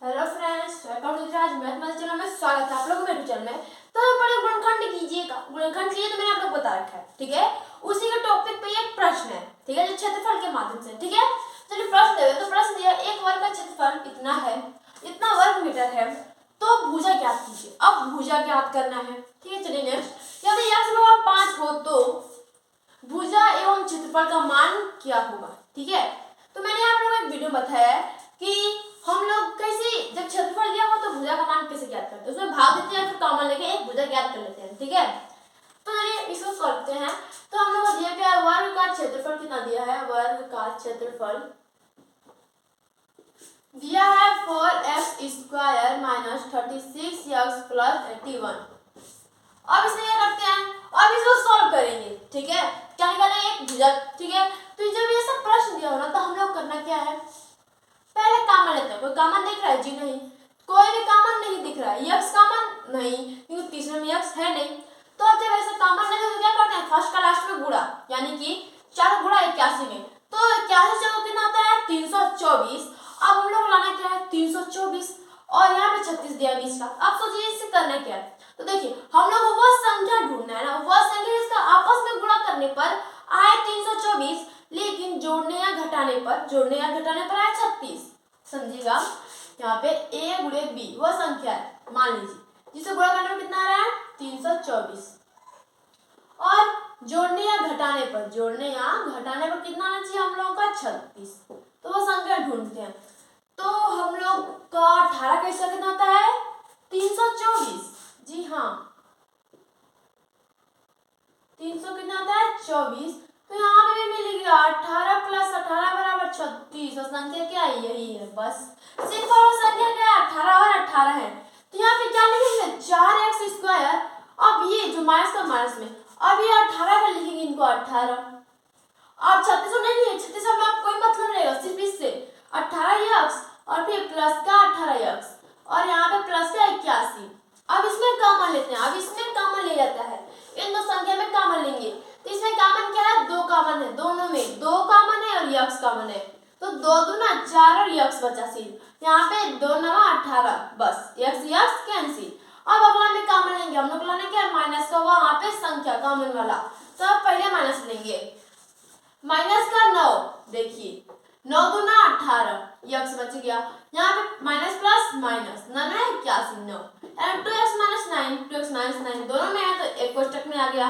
Hello friends, welcome to आज mathematics channel में स्वागत है आप लोगों का मेरे चैनल में। तो बड़े गुणनखंड कीजिएगा, गुणनखंड कीजिए तो मैंने आप लोग बता रखा है, ठीक है। उसी के टॉपिक पे एक प्रश्न है, ठीक है, जो क्षेत्रफल के माध्यम से, ठीक है। चलिए प्रश्न दे तो प्रश्न दिया, एक वर्ग का क्षेत्रफल इतना है, इतना वर्ग मीटर है, तो भुजा ज्ञात कीजिए। अब भुजा ज्ञात करना है, ठीक है। चलिए नेक्स्ट, यदि x बराबर 5 हो तो भुजा एवं क्षेत्रफल का मान क्या होगा, ठीक है। तो मैंने आप लोगों को एक वीडियो बताया कि हम लोग कैसे जब क्षेत्रफल दिया हो तो भुजा का मान कैसे ज्ञात करते हैं, उसमें भाग देते हैं फिर कॉमन लेके एक भुजा ज्ञात कर लेते हैं, ठीक है। तो चलिए इसको करते हैं। तो हम लोग को दिया गया वर्ग का क्षेत्रफल कितना दिया है, वर्ग का क्षेत्रफल दिया है 4x² माइनस 36x प्लस 81। अब इसमें क्या करते हैं, अब इसको सॉल्व करेंगे, ठीक है। क्या निकालेंगे, एक भुजा, ठीक है। तो जब ये सब प्रश्न दिया हो ना तो हम लोग करना क्या है, पहले कॉमन लेते हैं। कोई कॉमन दिख रहा है जी, नहीं, कोई भी कॉमन नहीं दिख रहा है। x कॉमन नहीं, क्योंकि तीसरे में x है नहीं। तो अब जब ऐसे कॉमन लेते हैं तो क्या करते हैं, फर्स्ट का लास्ट में गुणा, यानी कि 4 गुणा 81 में, तो 81 से कितना आता है 324। अब हम लोग लाना क्या है 324 और यहाँ पे 36 दिया है बीच का। अब सोचिए इससे करना क्या है, तो देखिए हम लोग को वो संख्या ढूंढना है ना, वो संख्या इसका आपस में गुणा करने पर आए 324, लेकिन जोड़ने या घटाने पर आए 36। समझिएगा, यहाँ पे a गुणे b वह संख्या है, मान लीजिए, जिसे गुणा करने में कितना आ रहा है 324, और जोड़ने या घटाने पर कितना आना चाहिए हम लोगों का 36। तो वह संख्या ढूंढते हैं। तो हम लोग का 18 का हिस्सा कितना आता है 324, जी हाँ 300 कितना आता है 24। तो यहाँ पे भी मिलेगा 18 प्लस 18 बराबर 36, और संख्या क्या है, यही है, बस सिंपल। और संख्या क्या है 18 और 18 है। तो यहाँ पे क्या लिखेंगे 4x²। अब ये जो माइनस का माइनस में, अब ये 18 का लिखेंगे इनको 18। अब 36 नहीं है, 36 में आप कोई मतलब नहीं है, सिर्फ इससे 18x और फिर प्लस का 18x और यहाँ पे प्लस का 81। अब इसमें कॉमन लेते हैं, अब इसमें कॉमन ले जाता है, इन दो संख्या में कॉमन लेंगे। तो इसमें कॉमन क्या है, 2 कॉमन है, दोनों में 2 कॉमन है और x कॉमन है, तो 2 दूना 4 और x बचा सिर्फ। यहाँ पे 2 9 18, बस x कैंसिल। अब अगला में कॉमन लेंगे, हम लोग लाने क्या माइनस का, वहाँ पे संख्या कॉमन वाला, तो अब पहले माइनस लेंगे, माइनस का 9, देखिए 9 दूना 18, x बच गया। यहाँ पे माइनस प्लस माइनस 9 है 81, 9 2x माइनस 9 दोनों में है तो एक कोष्टक में आ गया,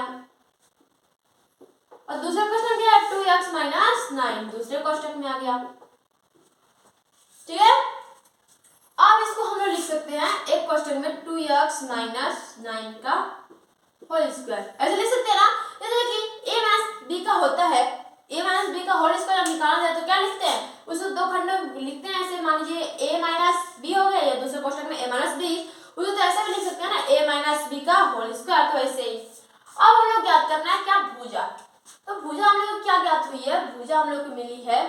और दूसरा क्वेश्चन क्या है 2x माइनस 9 दूसरे कोष्टक में आ गया, ठीक है। अब इसको हम लोग लिख सकते हैं एक क्वेश्चन में 2x माइनस 9 का होल स्क्वायर, ऐसे लिख सकते हैं ना। ये देखिए a माइनस b का होता है, a माइनस b का होल स्क्वायर जब निकाला जाए तो क्या लिखते हैं, उसे दो खंड लिखते हैं। ऐसे मान लीजिए a माइनस b हो गया, या दूसरे क्वेश्चन में a माइनस b, उसे तो ऐसे भी लिख सकते हैं ना a माइनस b का होल स्क्वायर, तो ऐसे ही। अब हम लोग ज्ञात करना है क्या, भुजा। तो भुजा हम लोग को क्या ज्ञात हुई है, भुजा हम लोग को मिली है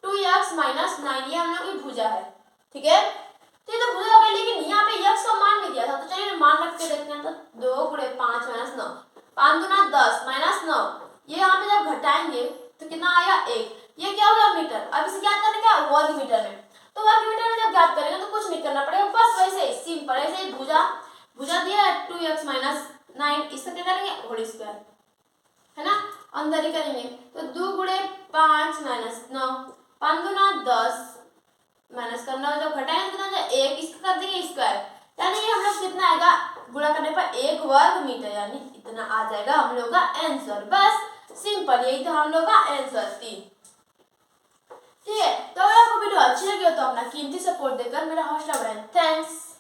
2x माइनस 9, ये हम लोग की भुजा है, ठीक है। तो ये तो भुजा हो गई, लेकिन यहाँ पे x का मान भी दिया था, तो चलिए मान रख के देखते हैं। तो 2 गुणे 5 माइनस 9, 5 दूना 10 माइनस 9, ये यहाँ पे जब घटाएंगे तो कितना आया 1, ये क्या हो गया मीटर। अब इसे ज्ञात करने क्या वर्ग मीटर में, तो वर्ग मीटर में जब ज्ञात करेंगे तो कुछ नहीं करना पड़ेगा, बस वैसे ही सिंपल, ऐसे ही भुजा दिया है 2x माइनस 9, इसका क्या करेंगे होल स्क्वायर, है ना, अंदर ही करेंगे। तो 2 गुणे 5 माइनस 9, 5 दूना 10 माइनस करना, जब घटाएंगे कितना जाए 1, इसका कर देंगे स्क्वायर, यानी कि हम लोग कितना आएगा गुणा करने पर 1 वर्ग मीटर, यानी इतना आ जाएगा हम लोग का आंसर। बस सिंपल, यही था हम लोग का आंसर 3, ठीक है। तो अगर आपको वीडियो अच्छी लगी हो तो अपना कीमती सपोर्ट देकर मेरा हौसला बढ़ाएं। थैंक्स।